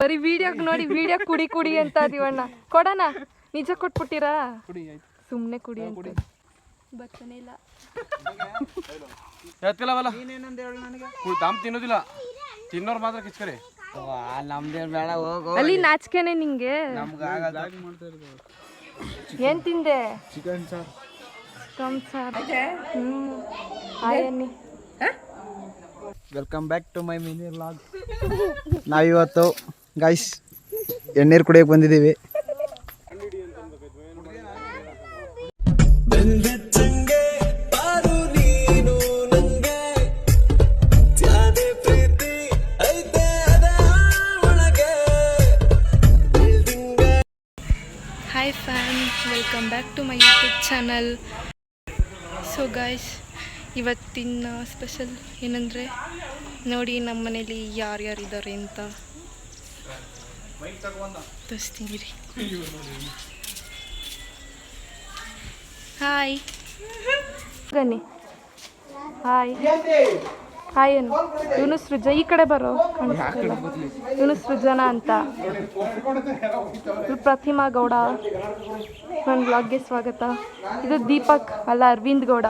ಬರೀ ವಿಡಿಯೋಗೆ ನೋಡಿ ವಿಡಿಯೋ ಕುಡಿ ಕುಡಿ ಅಂತ ಅದೀವಣ್ಣ. ಕೊಡೋಣ, ನಿಜ ಕೊಟ್ಬಿಟ್ಟಿರಾ? ಸುಮ್ಮನೆ ಕುಡಿ ಅಂತ ಬರ್ತಾನೆ ಇಲ್ಲ. ತಿನ್ನೋದಿಲ್ಲ, ತಿನ್ನೋರು ಮಾತ್ರ ಕಿಚ್ಕರಿ. ನಮ್ದೇನ್ ಬೇಡ, ಹೋಗು. ಅಲ್ಲಿ ನಾಚಿಕೆನೆ ನಿಂಗೆ? ಏನ್ ತಿಂದೆ? ಚಿಕನ್ ಸಾರ್. ಆಯನ್ನಿ, welcome back to my mini vlog. ನಾವಿವತ್ತು ಗೈಸ್ ಎಣ್ಣೀರು ಕುಡಿಯಕ್ಕೆ ಬಂದಿದ್ದೀವಿ. Hi fans, welcome back to my YouTube channel. So guys, ಇವತ್ತಿನ ಸ್ಪೆಷಲ್ ಏನಂದರೆ ನೋಡಿ ನಮ್ಮ ಮನೇಲಿ ಯಾರ್ಯಾರಿದ್ದಾರೆ ಅಂತ ತೋರಿಸ್ತೀನಿ. ಹಾಯ್ ಬನ್ನಿ. ಹಾಯ್ ಹಾಯ್ ಅನ್ನು. ಇವನು ಸೃಜ, ಈ ಕಡೆ ಬರೋ, ಕಾಣಿಸ್ತಿಲ್ಲ. ಇವನು ಸೃಜನ ಅಂತ. ಇವ್ರು ಪ್ರತಿಮಾ ಗೌಡ. ನನ್ನ ಬ್ಲಾಗ್ಗೆ ಸ್ವಾಗತ. ಇದು ದೀಪಕ್ ಅಲ್ಲ, Aravind Gowda.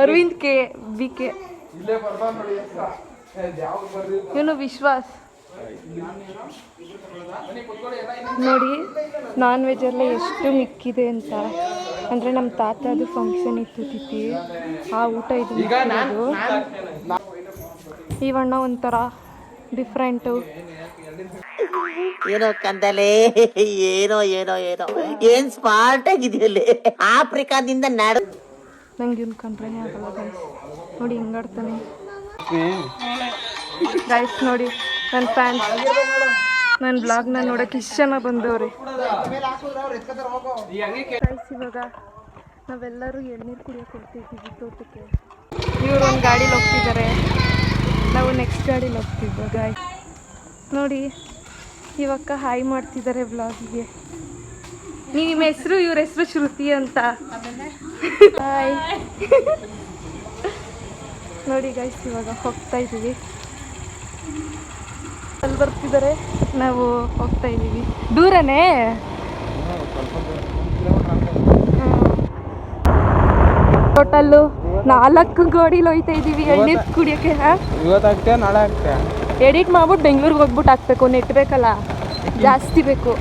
Aravind K B K. ಇವನು ವಿಶ್ವಾಸ್. ನೋಡಿ ನಾನ್ ವೆಜ್ಜೆಲ್ಲ ಎಷ್ಟು ಮಿಕ್ಕಿದೆ ಅಂತ. ಅಂದರೆ ನಮ್ಮ ತಾತದು ಫಂಕ್ಷನ್ ಇತ್ತು ತಿಥಿ, ಆ ಊಟ ಇದು ಮಿಕ್ಕಿರೋದು. ಇವಣ್ಣ ಒಂಥರ ಡಿಫ್ರೆಂಟು. ಏನೋ ಕಂದಲೆ, ಏನೋ ಏನೋ ಏನೋ ಏನ್ ಸ್ಮಾರ್ಟ್ ಆಗಿದೆಯಲ್ಲಿ ಆಫ್ರಿಕಾದಿಂದ ನಾಡು. ನಂಗೆ ಇವ್ನು ಕಂಡ್ರೆ ಆಗಲ್ಲ ಗೈಸ್. ನೋಡಿ ಹಿಂಗಾಡ್ತಾನೆ ಗೈಸ್. ನೋಡಿ ನನ್ನ ಫ್ಯಾನ್ಸ್ ನನ್ನ ಬ್ಲಾಗ್ನ ನೋಡೋಕೆ ಇಷ್ಟು ಜನ ಬಂದವ್ರೆ ಗೈಸ್. ಇವಾಗ ನಾವೆಲ್ಲರೂ ಎಳ್ನೀರು ಕುಡಿಯೋಕೆ ಹೋಗ್ತಿದ್ದೀವಿ ತೋಟಕ್ಕೆ. ಇವರು ಒಂದು ಗಾಡೀಲಿ ಹೋಗ್ತಿದ್ದಾರೆ, ನಾವು ನೆಕ್ಸ್ಟ್ ಗಾಡೀಲಿ ಹೋಗ್ತಿದ್ವಿ ಗೈಸ್. ನೋಡಿ ಇವಾಗ ಹಾಯ್ ಮಾಡ್ತಿದ್ದಾರೆ ವ್ಲಾಗಿಗೆ. ನಿಮ್ಮ ಹೆಸರು? ಇವ್ರ ಹೆಸರು ಶ್ರುತಿ ಅಂತ. ಹಾಯ್. ನೋಡಿ ಗೈಸ್, ಇವಾಗ ಹೋಗ್ತಾ ಇದ್ದೀವಿ. ಅಲ್ಲಿ ಬರ್ತಿದ್ದಾರೆ, ನಾವು ಹೋಗ್ತಾ ಇದ್ದೀವಿ. ದೂರನೇ? ಟೋಟಲ್ಲು 4 ಗಾಡೀಲಿ ಹೋಗ್ತಾ ಇದ್ದೀವಿ ಎಳ್ನೀರು ಕುಡಿಯೋಕ್ಕೆ. ಎಡಿಟ್ ಮಾಡ್ಬಿಟ್ಟು ಬೆಂಗಳೂರಿಗೆ ಹೋಗ್ಬಿಟ್ಟು ಹಾಕ್ಬೇಕು. ನೆಟ್ ಬೇಕಲ್ಲ, ಜಾಸ್ತಿ ಬೇಕು.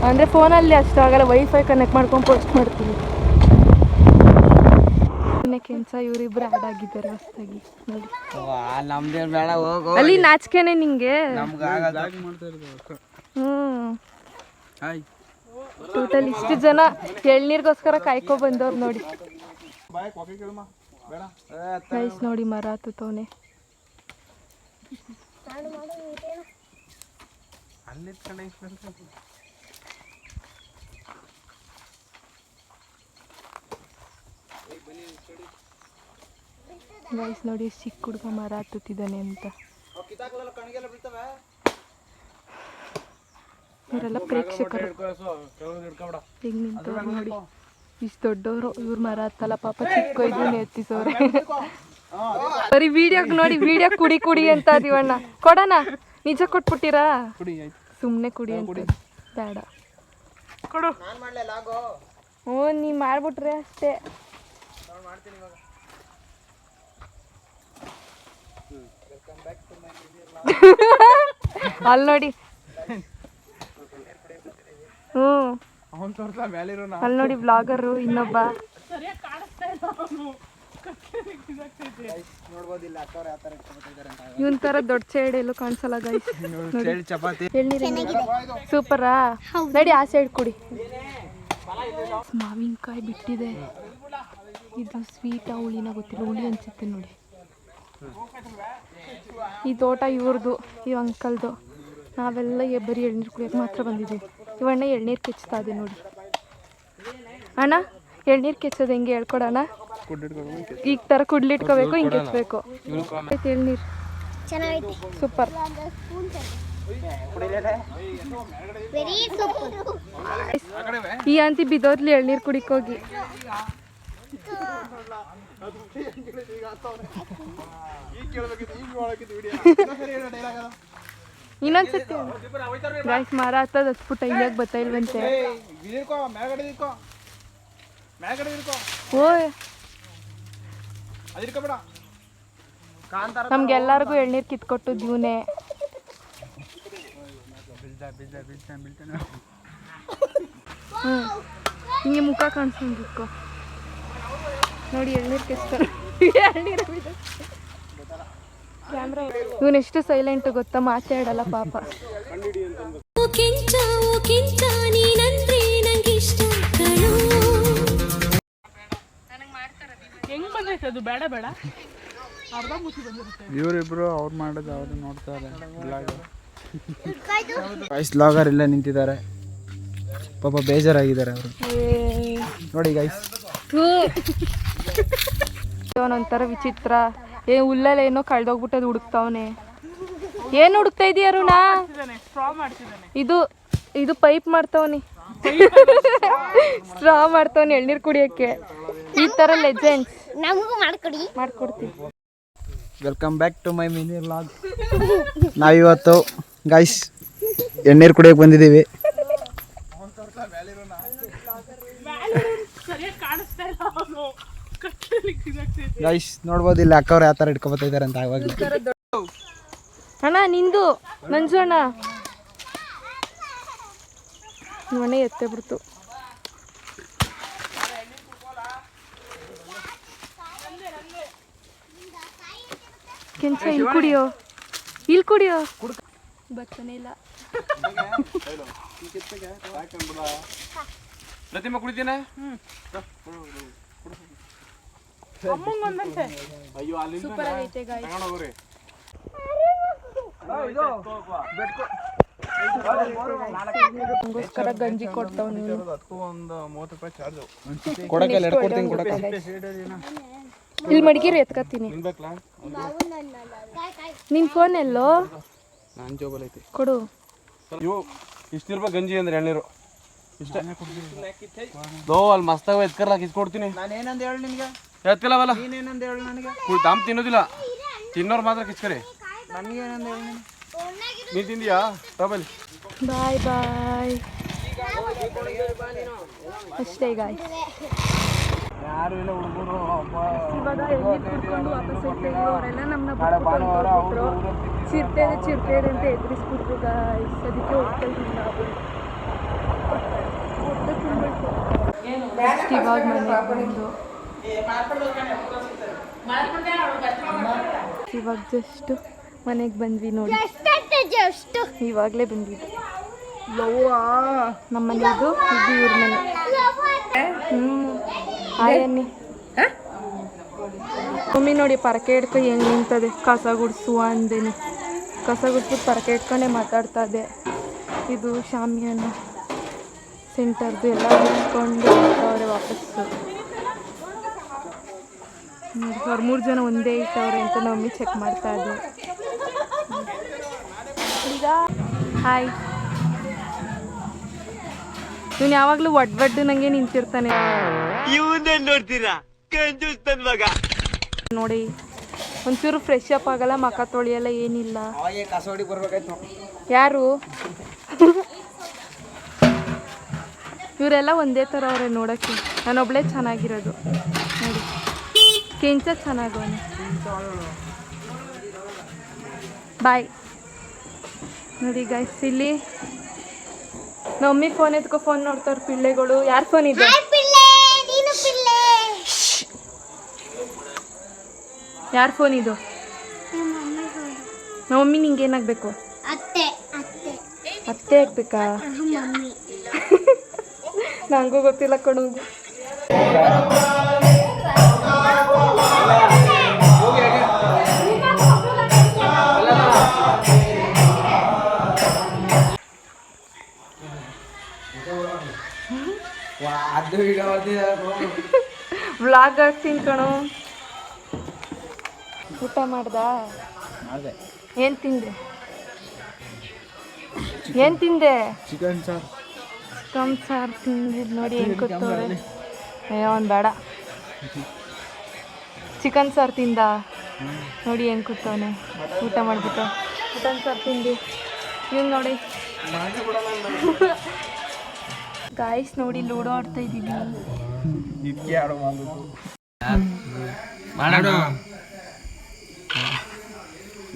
ಅಂದರೆ ಫೋನಲ್ಲಿ ಅಷ್ಟು ಆಗಲ್ಲ, ವೈಫೈ ಕನೆಕ್ಟ್ ಮಾಡ್ಕೊಂಡು ಪೋಸ್ಟ್ ಮಾಡ್ತೀವಿ. ಕೆಲ್ಸ ಇವರಿಬ್ರು ಆ್ಯಡ್ ಆಗಿದ್ದಾರೆ ಹೊಸದಾಗಿ. ನೋಡಿ ನಮ್ದೇನ್ ಬೇಡ, ಹೋಗು. ಅಲ್ಲಿ ನಾಚಿಕೆನೆ ನಿಂಗೆ? ಟೋಟಲ್ ಇಷ್ಟು ಜನ ಎಳ್ನೀರಿಗೋಸ್ಕರ ಕಾಯ್ಕೊ ಬಂದವ್ರು ನೋಡಿ ಗೈಸ್. ನೋಡಿ ಮರ ಹತ್ತವನೆ. ಗೈಸ್ ನೋಡಿ, ಚಿಕ್ಕ ಹುಡುಗ ಮರ ಹತ್ತುತ್ತಿದ್ದಾನೆ ಅಂತ. ಇವರೆಲ್ಲ ಪ್ರೇಕ್ಷಕರು ಹಿಂಗೆ ನಿಂತವ್ರು ನೋಡಿ. ಇಷ್ಟು ದೊಡ್ಡವರು, ಇವ್ರು ಮರ ಹತ್ತಲ್ಲ ಪಾಪ, ಚಿಕ್ಕ ಇದನ್ನೇ ಎತ್ತಿಸವ್ರೆ. ಬರೀ ವಿಡಿಯೋಗೆ ನೋಡಿ ವಿಡಿಯೋ ಕುಡಿ ಕುಡಿ ಅಂತ ಅದೀವಣ್ಣ. ಕೊಡೋಣ, ನಿಜ ಕೊಟ್ಬಿಟ್ಟಿರಾ? ಸುಮ್ಮನೆ ಕುಡಿ ಅಂತ ಬೇಡ. ಕೊಡು. ಹ್ಞೂ, ನೀ ಮಾಡ್ಬಿಟ್ರೆ ಅಷ್ಟೇ. ಅಲ್ಲಿ ನೋಡಿ. ಅಲ್ಲಿ ನೋಡಿ ಬ್ಲಾಗರು ಇನ್ನೊಬ್ಬ. ಇವನ್ ತರ ದೊಡ್ಡ ಸೈಡ್ ಎಲ್ಲೂ ಕಾಣಿಸಲ್ಲ ಗೈಸ್. ಸೂಪರಾ? ನಡಿ ಆ ಸೈಡ್ ಕುಡಿ. ಮಾವಿನಕಾಯಿ ಬಿಟ್ಟಿದೆ. ಇದು ಸ್ವೀಟಾ ಹುಳಿನ ಗೊತ್ತಿಲ್ಲ, ಹುಳಿ ಅನ್ಸುತ್ತೆ ನೋಡಿ. ಈ ತೋಟ ಇವ್ರದ್ದು, ಈ ಅಂಕಲ್ದು. ನಾವೆಲ್ಲ ಬರೀ ಎಳ್ನೀರು ಕುಡಿಯೋಕೆ ಮಾತ್ರ ಬಂದಿದ್ದೀವಿ. ಇವಣ್ಣ ಎಳ್ನೀರು ಕೆಚ್ತಾ ಇದೆ ನೋಡಿ. ಅಣ್ಣ ಎಳ್ನೀರು ಕೆಚ್ಚೋದು ಹೆಂಗೆ ಹೇಳ್ಕೊಡೋಣ? ಈಗ ಥರ ಕುಡ್ಲಿಟ್ಕೋಬೇಕು, ಹಿಂಗೆ ಕೆಚ್ಚಬೇಕು. ಆಯ್ತು ಎಳ್ನೀರು ಸೂಪರ್. ಈ ಆಂಟಿ ಬಿದ್ದೋದ್ಲಿ ಎಳ್ನೀರು ಕುಡಿಕೋಗಿ. ಇನ್ನೊಂದ್ಸತಿ ಗಾಯ್ಸ್ ಮರ ಹತ್ತದ ಹತ್ಬಿಟ್ಟ ಇಲ್ಲಿಯಾಗ ಬರ್ತಾ ಇಲ್ವಂತೆ. ಓಯ್ ನಮ್ಗೆಲ್ಲರಿಗೂ ಎಳ್ನೀರು ಕಿತ್ಕೊಟ್ಟು ಜೀವನೆ. ಹಿಂಗೆ ಮುಖ ಕಾಣಿಸ್ಕೊಂಡಿಕ್ಕೋ ನೋಡಿ ಎಳ್ನೀರು ಕಿಸ್ತಾರೆ. ಕ್ಯಾಮ್ರಾ ಇವನು ಎಷ್ಟು ಸೈಲೆಂಟ್ ಗೊತ್ತಾ, ಮಾತಾಡಲ್ಲ ಪಾಪ. ಹೆಂಗ್ ಬಂದೈತೆ ಅದು? ಬೇಡ ಬೇಡ ಇವರಿಬ್ರು ಅವ್ರು ಮಾಡೋದು ಅವ್ರು ನೋಡ್ತಾರೆ. ಗೈಸ್ ಲಾಗರ್ ಎಲ್ಲ ನಿಂತಿದ್ದಾರೆ, ಪಾಪ ಬೇಜಾರಾಗಿದ್ದಾರೆ ಅವರು ನೋಡಿ ಗೈಸ್. ಒಂಥರ ವಿಚಿತ್ರ, ಹುಲ್ಲಲ್ಲಿ ಏನೋ ಕಳ್ದೋಗ್ಬಿಟ್ಟದು ಹುಡುಕ್ತಾವನೆ. ಏನು ಹುಡುಕ್ತಾ ಇದೀಯ ಅರುಣ? ಇದು ಇದು ಪೈಪ್ ಮಾಡ್ತಾವನಿ, ಸ್ಟ್ರಾ ಮಾಡ್ತಾವನಿ ಎಳ್ನೀರು ಕುಡಿಯೋಕ್ಕೆ. ಈ ಥರ ಲೆಜೆಂಡ್ಸ್ ನಮಗೂ ಮಾಡ್ಕೊಡ್ತೀವಿ. Welcome back to my mini vlog. ನಾವಿವತ್ತು ಗೈಸ್ ಎಳ್ನೀರು ಕುಡಿಯೋಕೆ ಬಂದಿದ್ದೀವಿ. ಗೈಸ್ ನೋಡ್ಬೋದು ಇಲ್ಲಿ ಅಕ್ಕವ್ರು ಯಾವ ಥರ ಇಟ್ಕೊಬತ್ತಾ ಇದ್ದಾರೆ ಅಂತ. ಆವಾಗ ಅಣ್ಣ ನಿಂದು ಮಂಜು ಅಣ್ಣ ಮನೆ ಎತ್ತೆ ಬಿಡ್ತು. ಕೆಂಚ ಇಲ್ಲಿ ಕುಡಿಯೋ, ಇಲ್ಲಿ ಕುಡಿಯೋ. ಬರ್ತಾನೆ ಇಲ್ಲ. ಪ್ರತಿಮಾ ಕುಡಿತೀನ? ಸೂಪರ್ ಆಗೈತೆ ಗಾಯ್ಸ್. ನಂಗೋಸ್ಕರ ಗಂಜಿ ಕೊಡ್ತಾವ ನೀನು. ಇಲ್ಲಿ ಮಡಗಿರಿ ಎತ್ಕತ್ತೀನಿ. ನಿನ್ ಫೋನ್ ಎಲ್ಲೋ ಕೊಡು. ಇಷ್ಟಿರ್ಬೇಕು ಗಂಜಿ ಅಂದ್ರೆ ಎಳ್ನೀರು ಇಷ್ಟ. ಅಲ್ಲಿ ಮಸ್ತಾಗ ಎತ್ಕರ್ಲಾಕ ಇಸ್ಕೊಡ್ತೀನಿ. ಎತ್ಕಲ್ಲವಲ್ಲ ದಾಮ್ ತಿನ್ನೋದಿಲ್ಲ, ತಿನ್ನೋರು ಮಾತ್ರ ಕಿಚ್ಕರಿ. ನೀ ತಿಂದಿಯಾ? ಬಾಬಲಿ ಬಾಯ್ ಬಾಯ್ ಅಷ್ಟೇ ಗಾಯ್ಸ್. ಯಾರು ಇಲ್ಲ ಹುಡುಗರು. ಇವಾಗ ಎಲ್ಲಿ ಕುತ್ಕೊಂಡು ವಾಪಸ್ ಹೋಗ್ತಿದ್ರು ಅವರೆಲ್ಲ ನಮ್ಮನ್ನ ಚಿರ್ತೆ ಅಂತ ಎದುರಿಸ್ಬಿಟ್ರು ಗಾಯ್ಸ್. ಅದಕ್ಕೆ ಹೋಗ್ತಾ ಇದ್ದೀವಿ ನಾವು. ಇವಾಗ ಮನೆಗೆ ಬಂದು ಇವಾಗ ಜಸ್ಟ್ ಮನೆಗೆ ಬಂದ್ವಿ ನೋಡಿ. ಇವಾಗಲೇ ಬಂದಿದ್ದು ನಮ್ಮ ಮನೆಯದು, ಇದು ಇವ್ರ ಮನೆ. ಆಯನ್ನಿ ಮಮ್ಮಿ ನೋಡಿ ಪರಕೆ ಹಿಡ್ಕೊ ಹೆಂಗೆ ನಿಂತದೆ. ಕಸ ಗುಡಿಸುವ ಅಂದೇನಿ, ಕಸ ಗುಡಿಸ್ಬಿಟ್ಟು ಪರಕೆ ಹಿಡ್ಕೊಂಡೆ ಮಾತಾಡ್ತಾ ಇದೆ. ಇದು ಶಾಮಿಯಾನ ಸೆಂಟರ್ದು ಎಲ್ಲ ಹಿಡ್ಕೊಂಡು ಅವ್ರೆ ವಾಪಸ್ಸು. ಅವ್ರು 3 ಜನ ಒಂದೇ ಇಟ್ಟವ್ರೆ ಅಂತ ಮಮ್ಮಿ ಚೆಕ್ ಮಾಡ್ತಾ ಇದ್ದೆ. ಈಗ ಹಾಯ್. ಇವನು ಯಾವಾಗಲೂ ಒಡ್ಡು ನಂಗೆ ನಿಂತಿರ್ತಾನೆ ನೋಡಿ. ಒಂಚೂರು ಫ್ರೆಶ್ ಅಪ್ ಆಗಲ್ಲ, ಮಖ ತೊಳಿಯಲ್ಲ, ಏನಿಲ್ಲ. ಯಾರು ಇವರೆಲ್ಲ ಒಂದೇ ಥರ ಅವ್ರೆ ನೋಡೋಕ್ಕೆ. ನಾನೊಬ್ಳೇ ಚೆನ್ನಾಗಿರೋದು ನೋಡಿ. ಕೆಂಚ ಚೆನ್ನಾಗವನೆ. ಬಾಯ್ ನೋಡಿ ಗೈಸ್. ಇಲ್ಲಿ ನಮ್ಮಿ ಫೋನ್ ಎತ್ಕೊ ಫೋನ್ ನೋಡ್ತಾರೆ ಪಿಳ್ಳೆಗಳು. ಯಾರ ಫೋನ್ ಇದೆ? ಯಾರ ಫೋನ್ ಇದು? ನಮ್ಮಮ್ಮಿ ನಿಂಗೆ ಏನಾಗಬೇಕು? ಅತ್ತೆ ಆಗ್ಬೇಕಾ? ನಂಗೂ ಗೊತ್ತಿಲ್ಲ ಕಣು. ವ್ಲಾಗ್ ಹಾಕ್ತೀನಿ ಕಣೋ. ಊಟ ಮಾಡ್ದ? ಏನು ತಿಂದೆ? ಏನು ತಿಂದೆ? ಚಿಕನ್ ಸಾರು ತಿಂದಿದ್ದು ನೋಡಿ. ಹೆಂಗೆ ಗೊತ್ತವ್ರೆ. ಅಯ್ಯೋ ಒಂದು ಬೇಡ. ಚಿಕನ್ ಸಾರು ತಿಂದ ನೋಡಿ ಹೆಂಗೆ ಕೂತವನೆ ಊಟ ಮಾಡ್ಬಿಟ್ಟು ಚಿಕನ್ ಸಾರು ತಿಂದು ಇವ್ನು ನೋಡಿ ಗಾಯ್ಸ್ ನೋಡಿ ಲೂಡೋ ಆಡ್ತಾ ಇದ್ದೀವಿ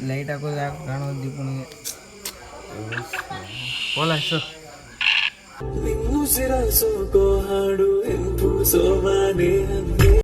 ಲೈಟ್ ಹಾಕೋದು ಯಾಕೆ ಕಾಣೋದು ದೀಪನಿಗೆ ನಿನ್ನುಸಿರ ಸೋಕೋ ಹಾಡು ಎಂದು ಸೋಮಾನೆ